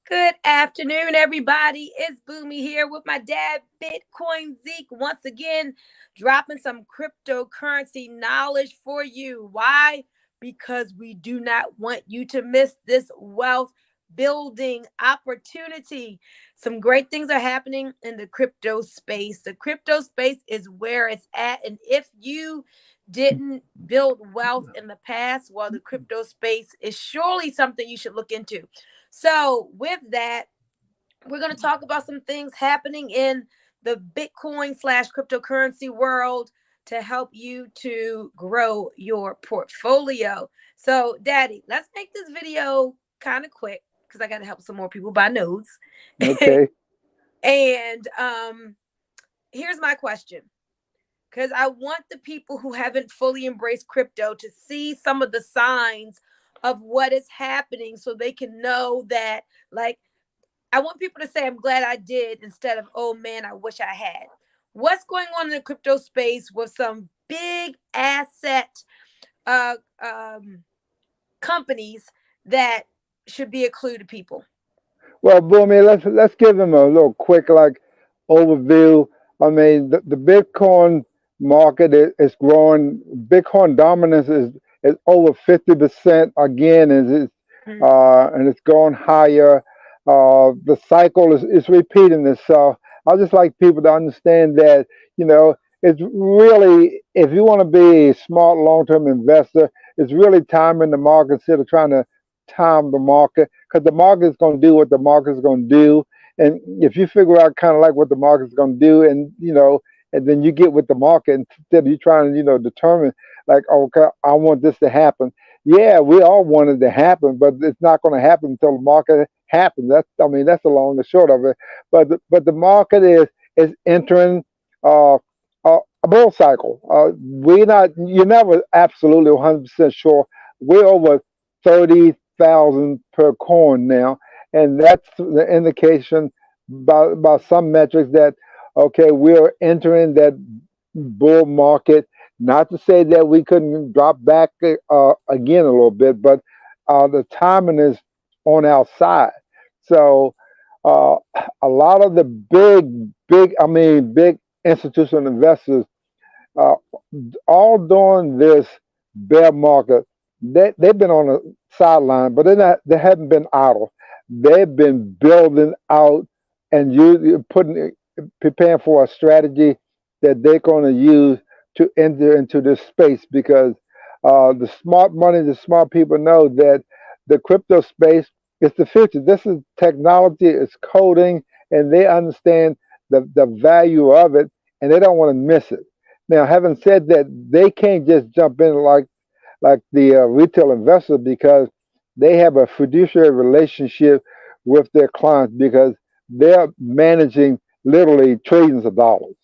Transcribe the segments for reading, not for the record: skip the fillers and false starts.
Good afternoon, everybody. It's Boomy here with my dad, Bitcoin Zeke, once again, dropping some cryptocurrency knowledge for you. Why? Because we do not want you to miss this wealth building opportunity. Some great things are happening in the crypto space. The crypto space is where it's at. And if you didn't build wealth in the past, well, the crypto space is surely something you should look into. So, with that, we're going to talk about some things happening in the Bitcoin slash cryptocurrency world to help you to grow your portfolio. So, Daddy, let's make this video kind of quick because I got to help some more people buy nodes. Okay. And here's my question, because I want the people who haven't fully embraced crypto to see some of the signs of what is happening so they can know that, like, I want people to say, I'm glad I did, instead of, oh man, I wish I had. What's going on in the crypto space with some big asset uh, um, companies that should be a clue to people? Well, Boomy, let's give them a little quick overview. I mean, the Bitcoin market is growing. Bitcoin dominance is over 50% again, Mhm. and it's going higher. The cycle is repeating itself. I just like people to understand that it's really, if you want to be a smart long-term investor, it's really timing the market instead of trying to time the market, because the market is going to do what the market is going to do. And if you figure out kind of like what the market is going to do, and then you get with the market instead of you trying to determine like, okay, I want this to happen. Yeah, we all want it to happen, but it's not going to happen until the market happens. That's the long and short of it. But the market is entering uh, a bull cycle. You're never absolutely 100% sure. We're over 30,000 per coin now, and that's the indication by some metrics that, okay, we're entering that bull market. Not to say that we couldn't drop back again a little bit, but the timing is on our side. So uh, a lot of the big institutional investors, uh, all during this bear market, they've been on the sideline, but they haven't been idle. They've been building out and preparing for a strategy that they're going to use to enter into this space, because the smart money, the smart people know that the crypto space is the future. This is technology, it's coding, and they understand the value of it, and they don't want to miss it. Now, having said that, they can't just jump in like the retail investor, because they have a fiduciary relationship with their clients, because they're managing literally trillions of dollars.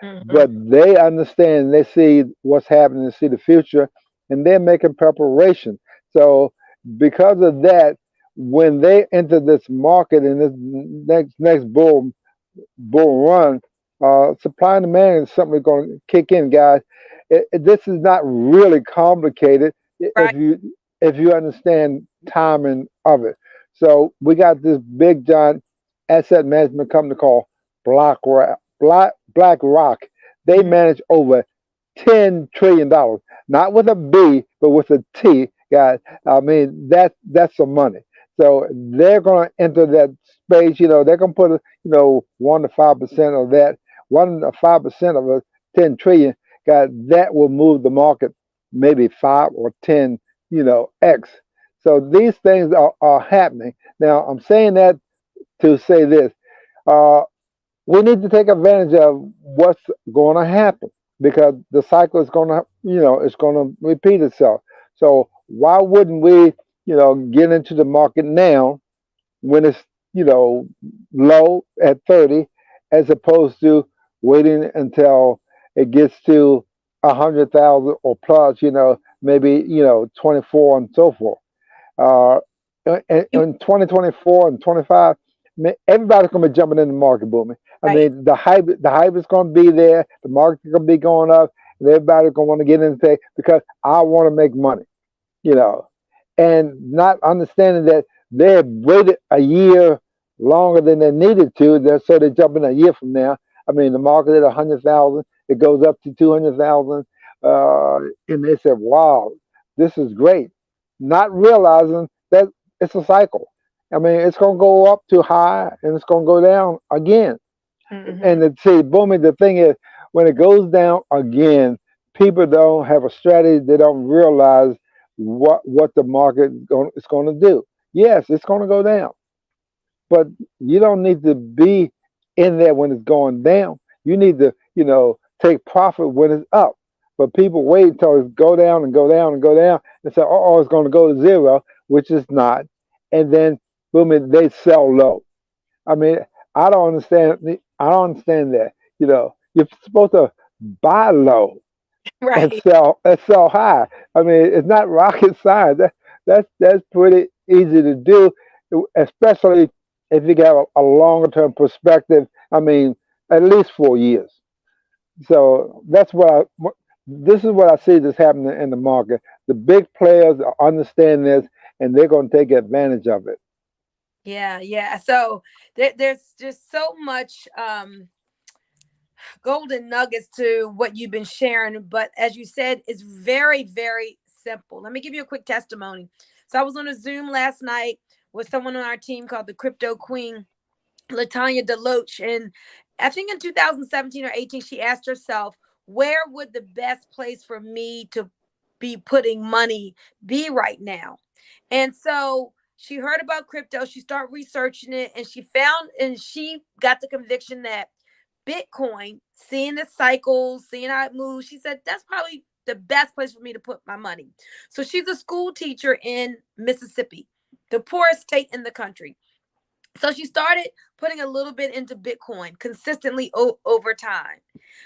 Mhm. But they understand, they see what's happening, they see the future, and they're making preparation. So because of that, when they enter this market in this next bull run, supply and demand is something that's going to kick in, guys. This is not really complicated Right. if you understand timing of it. So we got this big giant asset management company called BlackRock. They Mhm. manage over $10 trillion, not with a B, but with a T, guys. I mean, that's some money. So they're going to enter that space. They're going to put 1 to 5% of that, 1 to 5% of a 10 trillion. Guys, that will move the market maybe 5 or 10, X. So these things are happening. Now, I'm saying that to say this. Uh, we need to take advantage of what's going to happen, because the cycle is going to, it's going to repeat itself. So why wouldn't we, get into the market now when it's, you know, low at 30, as opposed to waiting until it gets to 100,000 or plus, maybe, 24 and so forth. Uh, in 2024 and 25, everybody's going to be jumping in the market, booming. I Right. mean, the hype is going to be there. The market's going to be going up, and everybody's going to want to get in and say, because I want to make money, you know, and not understanding that they had waited a year longer than they needed to. So they jump in a year from now. I mean, the market at 100,000, it goes up to 200,000, and they said, "Wow, this is great," not realizing that it's a cycle. I mean, it's going to go up too high and it's going to go down again. Hmm. And to see, booming, the thing is, when it goes down again, people don't have a strategy. They don't realize what the market is going to do. Yes, it's going to go down, but you don't need to be in there when it's going down. You need to, take profit when it's up. But people wait until it go down and go down and go down and say, "Oh, it's going to go to zero," which is not. And then, boom, they sell low. I mean, I don't understand. I don't understand that. You're supposed to buy low and Right. sell high. I mean, it's not rocket science. That's pretty easy to do, especially if you got a longer term perspective. I mean, at least 4 years. So that's this is what I see that's happening in the market. The big players understand this, and they're going to take advantage of it. Yeah, yeah. So there's just so much golden nuggets to what you've been sharing. But as you said, it's very, very simple. Let me give you a quick testimony. So I was on a Zoom last night with someone on our team called the Crypto Queen, Latanya Deloach. And I think in 2017 or 18, she asked herself, where would the best place for me to be putting money be right now? And so she heard about crypto, she started researching it, and she got the conviction that Bitcoin, seeing the cycles, seeing how it moves, she said that's probably the best place for me to put my money. So she's a school teacher in Mississippi, the poorest state in the country. So she started putting a little bit into Bitcoin consistently over time.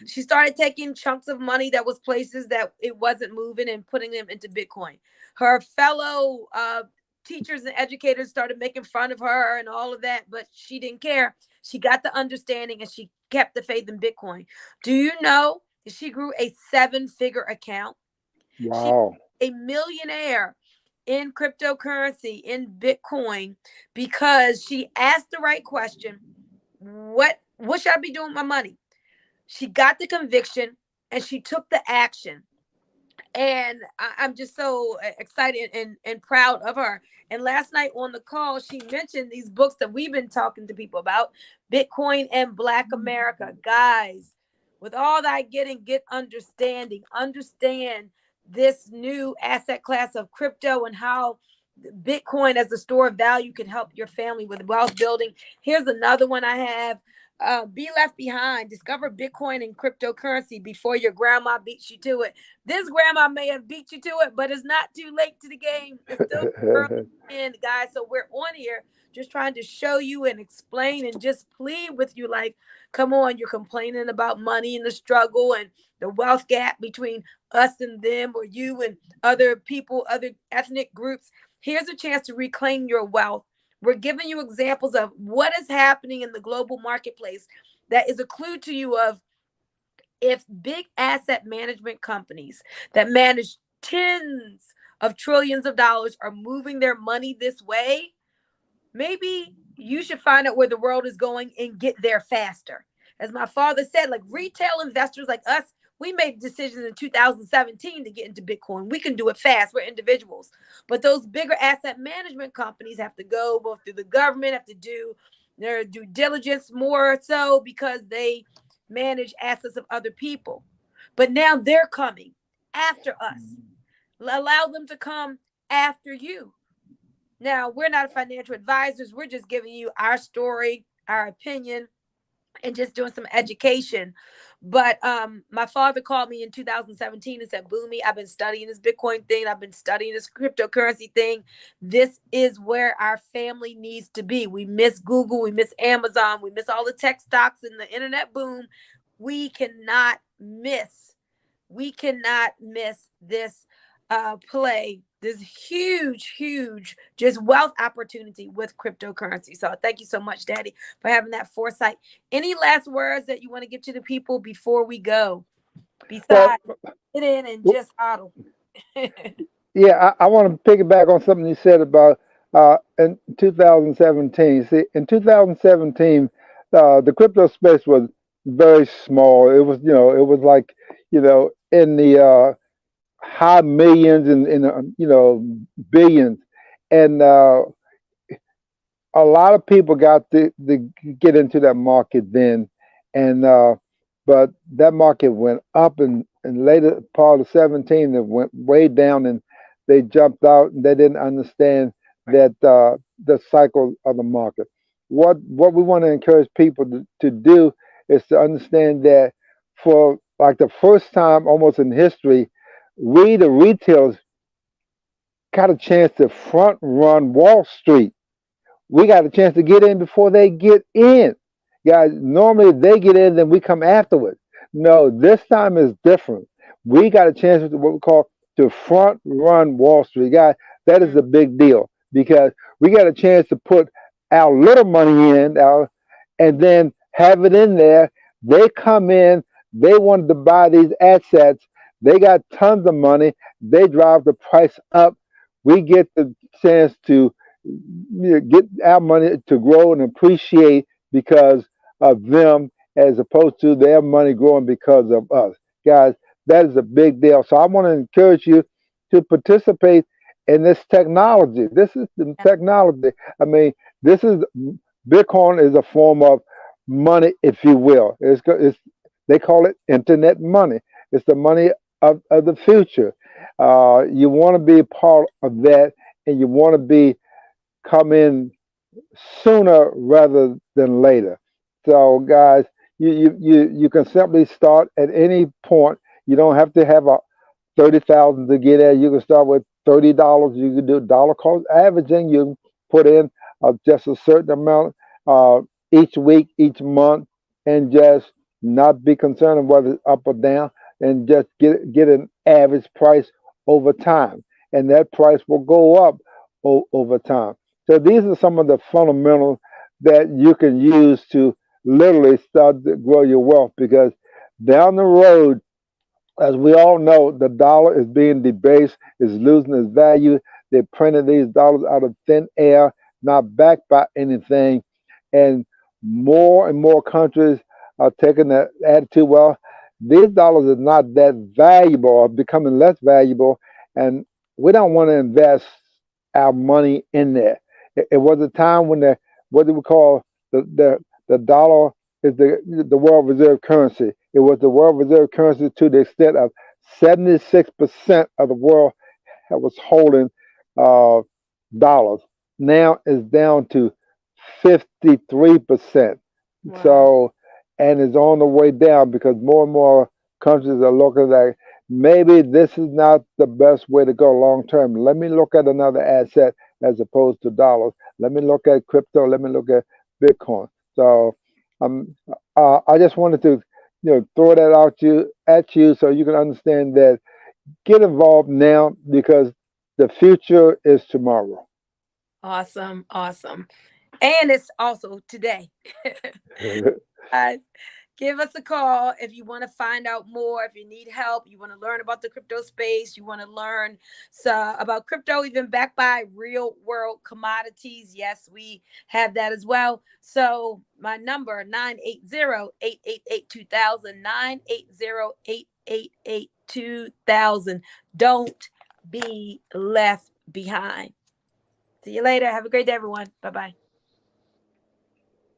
She started taking chunks of money that was places that it wasn't moving and putting them into Bitcoin. Her fellow teachers and educators started making fun of her and all of that, but she didn't care. She got the understanding and she kept the faith in Bitcoin. Do you know that she grew a seven-figure account? She Wow. a millionaire in cryptocurrency, in Bitcoin, because she asked the right question. What should I be doing with my money? She got the conviction and she took the action. And I'm just so excited and proud of her. And last night on the call, she mentioned these books that we've been talking to people about, Bitcoin and Black America. Guys, with all that getting, get understanding, understand this new asset class of crypto and how Bitcoin as a store of value can help your family with wealth building. Here's another one I have. Be left behind. Discover Bitcoin and cryptocurrency before your grandma beats you to it. This grandma may have beat you to it, but it's not too late to the game. It's still early in, guys. So we're on here just trying to show you and explain and just plead with you. Like, come on, you're complaining about money and the struggle and the wealth gap between us and them, or you and other people, other ethnic groups. Here's a chance to reclaim your wealth. We're giving you examples of what is happening in the global marketplace that is a clue to you of if big asset management companies that manage tens of trillions of dollars are moving their money this way, maybe you should find out where the world is going and get there faster. As my father said, like retail investors like us, we made decisions in 2017 to get into Bitcoin. We can do it fast. We're individuals. But those bigger asset management companies have to go both through the government, have to do their due diligence more so because they manage assets of other people. But now they're coming after us. Allow them to come after you. Now, we're not financial advisors. We're just giving you our story, our opinion, and just doing some education. But my father called me in 2017 and said, Boomy, I've been studying this Bitcoin thing. I've been studying this cryptocurrency thing. This is where our family needs to be. We miss Google. We miss Amazon. We miss all the tech stocks and the internet boom. We cannot miss. We cannot miss this play, this huge, huge, just wealth opportunity with cryptocurrency. So thank you so much, Daddy, for having that foresight. Any last words that you want to give to the people before we go? Well, Besides, get in and just huddle. yeah, I want to piggyback on something you said about in 2017. See, in 2017, the crypto space was very small. It was, it was like, in the high millions and, billions. And a lot of people got to get into that market then, and but that market went up, and later part of 17 it went way down, and they jumped out and they didn't understand Right. that the cycle of the market. What we want to encourage people to do is to understand that for like the first time almost in history, we the retailers got a chance to front run Wall Street. We got a chance to get in before they get in. Guys, normally they get in, then we come afterwards. No, this time is different. We got a chance to what we call to front run Wall Street. Guys, that is Mhm. a big deal because we got a chance to put our little money in, and then have it in there. They come in, they wanted to buy these assets. They got tons of money. They drive the price up. We get the chance to get our money to grow and appreciate because of them as opposed to their money growing because of us. Guys, that is a big deal. So I want to encourage you to participate in this technology. This is the Yeah. technology. I mean, this is Bitcoin is a form of money, if you will. It's they call it internet money. It's the money of the future. You want to be a part of that, and you want to be come in sooner rather than later. So, guys, you can simply start at any point. You don't have to have a 30,000 to get there. You can start with $30. You can do dollar cost averaging. You can put in just a certain amount each week, each month, and just not be concerned of whether it's up or down, and just get an average price over time, and that price will go up over time. So these are some of the fundamentals that you can use to literally start to grow your wealth because down the road, as we all know, the dollar is being debased, is losing its value. They printed these dollars out of thin air, not backed by anything. And more countries are taking that attitude, well, these dollars are not that valuable or becoming less valuable, and we don't want to invest our money in there. It was a time when what do we call the dollar is the world reserve currency. It was the world reserve currency to the extent of 76% of the world was holding uh, dollars. Now it's down to 53%. Wow. So, and it's on the way down because more and more countries are looking like maybe this is not the best way to go long term. Let me look at another asset as opposed to dollars. Let me look at crypto. Let me look at Bitcoin. So, um, I just wanted to, throw that out you at you so you can understand that get involved now because the future is tomorrow. Awesome. Awesome. And it's also today. Guys, give us a call if you want to find out more, if you need help, you want to learn about the crypto space, you want to learn about crypto, even backed by real world commodities. Yes, we have that as well. So my number 980-888-2000, 980-888-2000. Don't be left behind. See you later. Have a great day, everyone. Bye bye.